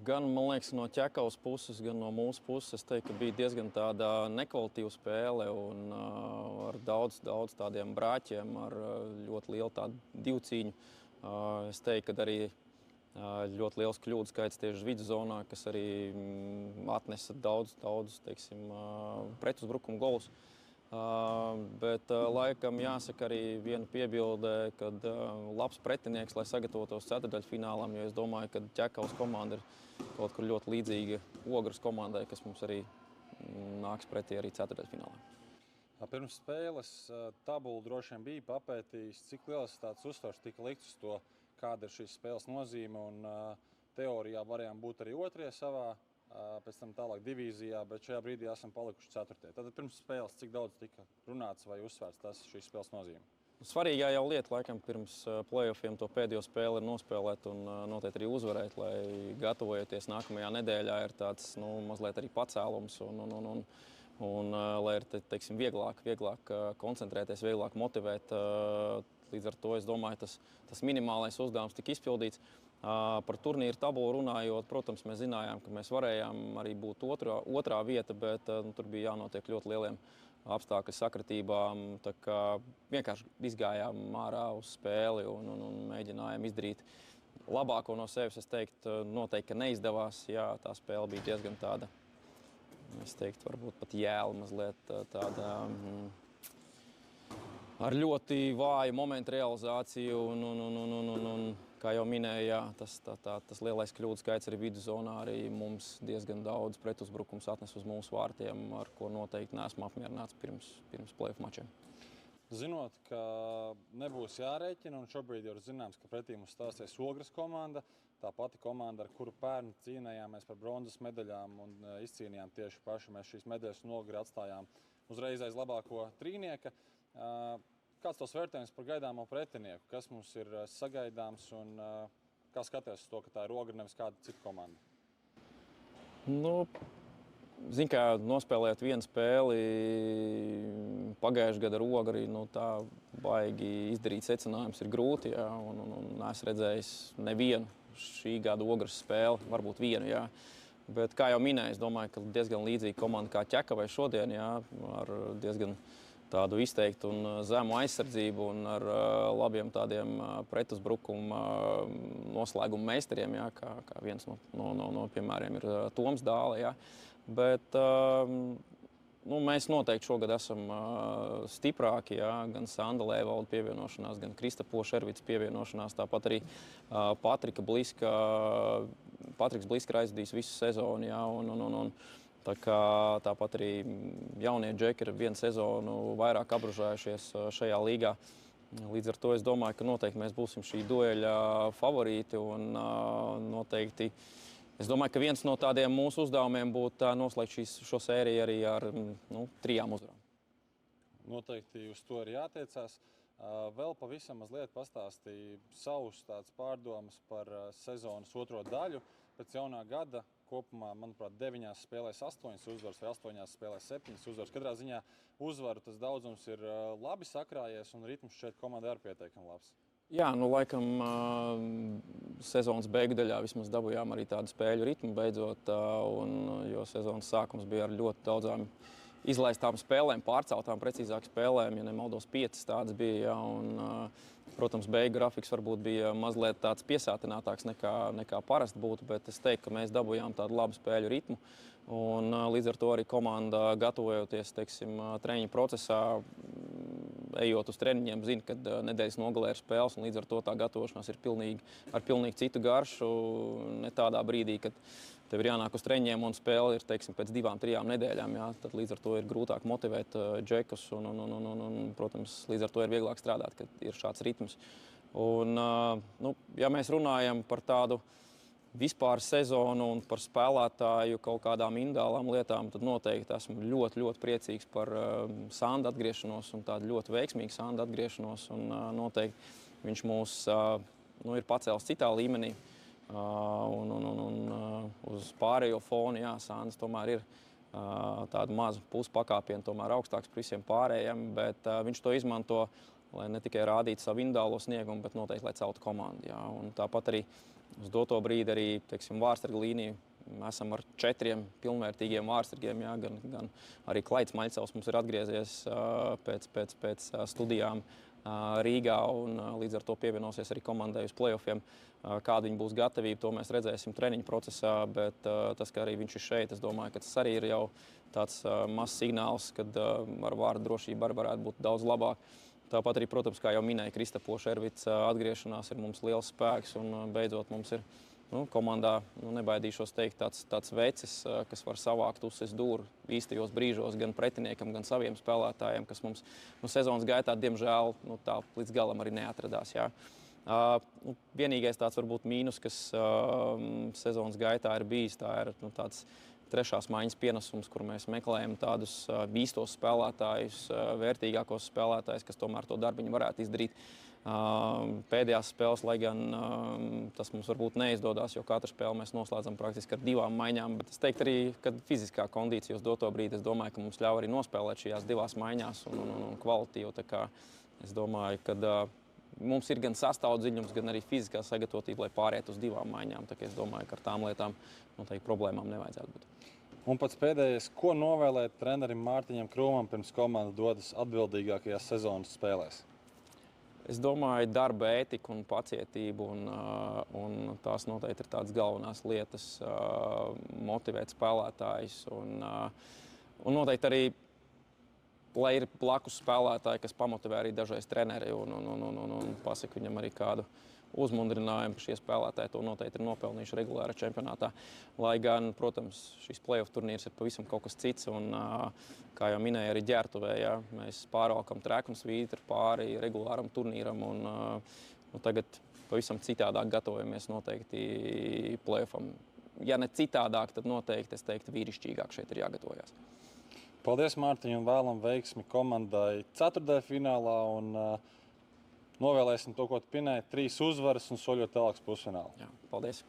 Gan, man liekas, no Ķekavas puses, gan no mūsu puses, es teiktu, ka bija diezgan tāda nekvalitīva spēle un ar daudz tādiem brāķiem, ar ļoti lielu tādu divcīņu. Es teiktu, ka arī ļoti liels kļūdu skaits tieši vidzonā, kas arī atnesa daudz teiksim, pretuzbrukumu golus. Bet laikam jāsaka arī viena piebilde, kad labs pretinieks, lai sagatavotos ceturtdaļfinālam, jo es domāju, ka Ķekavas komanda ir kaut kur ļoti līdzīga Ogres komandai, kas mums arī nāks pretī arī ceturtdaļfinālā. Pirms spēles tabulu droši vien bija papētījis, cik liels tāds uzsvars tika likts uz to, kāda ir šīs spēles nozīme, un teorijā varējām būt arī otrie savā, pēc tam tālāk divīzijā, bet šajā brīdī esam palikuši ceturtie. Tad pirms spēles cik daudz tika runāts vai uzsvērts tas šīs spēles nozīme? Svarīgā jau lieta, laikam, pirms play-offiem to pēdējo spēli ir nospēlēt un noteikti arī uzvarēt, lai gatavojoties nākamajā nedēļā ir tāds, mazliet arī pacēlums un lai ir, teiksim, vieglāk koncentrēties, vieglāk motivēt. Līdz ar to, es domāju, tas minimālais uzdevums tika izpildīts. Par turnīru tabulu runājot, protams, mēs zinājām, ka mēs varējām arī būt otrā vieta, bet tur bija jānotiek ļoti lieliem apstākļu sakritībām. Tā kā vienkārši izgājām ārā uz spēli un mēģinājām izdarīt labāko no sevis. Es teiktu, noteikti, ka neizdevās. Jā, tā spēle bija diezgan tāda, es teiktu, varbūt pat jēla mazliet tāda ar ļoti vāju momentu realizāciju un kā jau minēju, jā, tas lielais kļūdu skaits arī vidzonā arī mums diezgan daudz pretuzbrukums atnes uz mūsu vārtiem, ar ko noteikti neesmu apmierināts pirms play-off mačiem. Zinot, ka nebūs jārēķina, un šobrīd jau ir zināms, ka pretī mums stāsies Ogres komanda, tā pati komanda, ar kuru pērn cīnījāmies par bronzas medaļām un izcīnījām tieši paši. Mēs šīs medaļas un Ogri atstājām uzreiz aiz labāko trīnieka. Kāds tos vērtējums par gaidāmo pretinieku? Kas mums ir sagaidāms un kā skaties uz to, ka tā ir Ogre, nevis kāda cita komanda? Zin kā, nospēlēt vienu spēli pagājušajā gadā ar Ogri, tā baigi izdarīt secinājums ir grūti, jā, un es redzējis nevienu šī gada Ogres spēli, varbūt vienu, jā. Bet, kā jau minēju, es domāju, ka diezgan līdzīga komanda kā Ķekavai šodien, jā, ar diezgan tādu izteiktu un zemu aizsardzību un ar labiem tādiem pretuzbrukuma noslēguma meistariem, jā, kā viens no piemēriem ir Toms Dāle, jā. Bet mēs noteikti šogad esam stiprāki, jā, gan Sanda Lēvalda pievienošanās, gan Kristapo Šervits pievienošanās, tāpat arī Patriks Bliska aizdīs visu sezonu, jā, un tāpat arī jaunie džeki ir vienu sezonu vairāk apbružājušies šajā līgā. Līdz ar to es domāju, ka noteikti mēs būsim šī dueļa favorīti un noteikti es domāju, ka viens no tādiem mūsu uzdevumiem būtu noslēgt šo sēriju arī ar 3 uzvarām. Noteikti uz to ir jātiecās. Vēl pavisam mazliet pastāstīja savus tāds pārdomas par sezonas otro daļu. Pēc jaunā gada kopumā, manuprāt, 9 spēlēs 8 uzvaras vai 8 spēlēs 7 uzvaras. Katrā ziņā uzvaru tas daudzums ir labi sakrājies un ritms šeit komandai arī pietiekami labs. Jā, laikam sezonas beigu daļā vismaz dabūjām arī tādu spēļu ritmu beidzot, jo sezonas sākums bija ar ļoti daudzām izlaistām spēlēm, pārceltām precīzāk spēlēm, ja nemaldos 5 tādas bija, jā, un, protams, beigu grafiks varbūt bija mazliet tāds piesātinātāks nekā parasti būtu, bet es teiktu, ka mēs dabūjām tādu labu spēļu ritmu, un līdz ar to arī komanda gatavojoties, teiksim, treniņu procesā, ejot uz treniņiem, zina, kad nedēļas nogalē ir spēles, un līdz ar to tā gatavošanās ir ar pilnīgi citu garšu, ne tādā brīdī, kad tev ir jānāk uz treniņiem un spēle ir, teiksim, pēc 2-3 nedēļām, jā, tad līdz ar to ir grūtāk motivēt džekus un, protams, līdz ar to ir vieglāk strādāt, kad ir šāds ritms. Un, ja mēs runājam par tādu vispār sezonu un par spēlētāju kaut kādām individuālām lietām, tad noteikti esmu ļoti, ļoti priecīgs par Sanda atgriešanos un tādu ļoti veiksmīgu Sanda atgriešanos. Un noteikti viņš mūs ir pacēlis citā līmenī. Un uz pārējo fonu, jā, Sands tomēr ir tādu mazu puspakāpienu tomēr augstāks par visiem pārējiem, bet viņš to izmanto, lai ne tikai rādītu savu individuālo sniegumu, bet noteikti, lai celtu komandu. Jā. Un tāpat arī uz doto brīdi arī, teiksim, vārsargu līniju. Esam ar 4 pilnvērtīgiem vārsargiem, jā, gan arī Klaids Maļcevs mums ir atgriezies pēc studijām Rīgā un līdz ar to pievienosies arī komandai uz playoffiem. Kāda viņa būs gatavība, to mēs redzēsim treniņu procesā, bet tas, ka arī viņš ir šeit, es domāju, ka tas arī ir jau tāds mazs signāls, kad ar vārdu drošību arī varētu būt daudz labāk. Tāpat arī, protams, kā jau minēja, Kristapo Šervits atgriešanās ir mums liels spēks un beidzot mums ir komandā, nebaidīšos teikt, tāds vecis, kas var savākt uzsist dūru īstajos brīžos gan pretiniekam, gan saviem spēlētājiem, kas mums sezonas gaitā, diemžēl, tā līdz galam arī neatradās. Jā. Vienīgais tāds varbūt mīnus, kas sezonas gaitā ir bijis, tā ir tāds trešās maiņas pienesums, kur mēs meklējam tādus īstos spēlētājus, vērtīgākos spēlētājus, kas tomēr to darbiņu varētu izdarīt. Pēdējās spēles, lai gan tas mums varbūt neizdodas, jo katru spēli mēs noslēdzam praktiski ar 2 maiņām, bet es teiktu arī, ka fiziskā kondīcija uz doto brīdi, es domāju, ka mums ļauj arī nospēlēt šajās 2 maiņās un kvalitīvu. Tā kā es domāju, ka mums ir gan sastāvdziļums, gan arī fiziskā sagatavotība, lai pāriet uz 2 maiņām. Tā kā es domāju, ka ar tām lietām noteikti problēmām nevajadzētu būt. Un pats pēdējais, ko novēlēt trenerim Mārtiņam Krūmam pirms komanda dodas atbildīgākajās sezonas spēlēs? Es domāju, darba ētika un pacietība, un tās noteikti ir tādas galvenās lietas, motivēt spēlētājus. Un noteikti arī, lai ir blakus spēlētāji, kas pamotivē arī dažreiz treneri un pasaka viņam arī kādu uzmundrinājumu. Šie spēlētāji to noteikti ir nopelnījuši regulāri čempionātā. Lai gan, protams, šis playoff turnīrs ir pavisam kaut kas cits. Un, kā jau minēja arī Ģērtuvē, jā, mēs pārvalkam treku un svītru pāri regulāram turnīram. Tagad pavisam citādāk gatavojamies noteikti playoffam. Ja ne citādāk, tad noteikti, es teiktu, vīrišķīgāk šeit ir jāgatavojas. Paldies, Mārtiņ, un vēlam veiksmi komandai ceturtdaļfinālā. Novēlēsim to, ko tu pinēji, 3 uzvaras un soļot tālāks pusfinālu. Jā, paldies!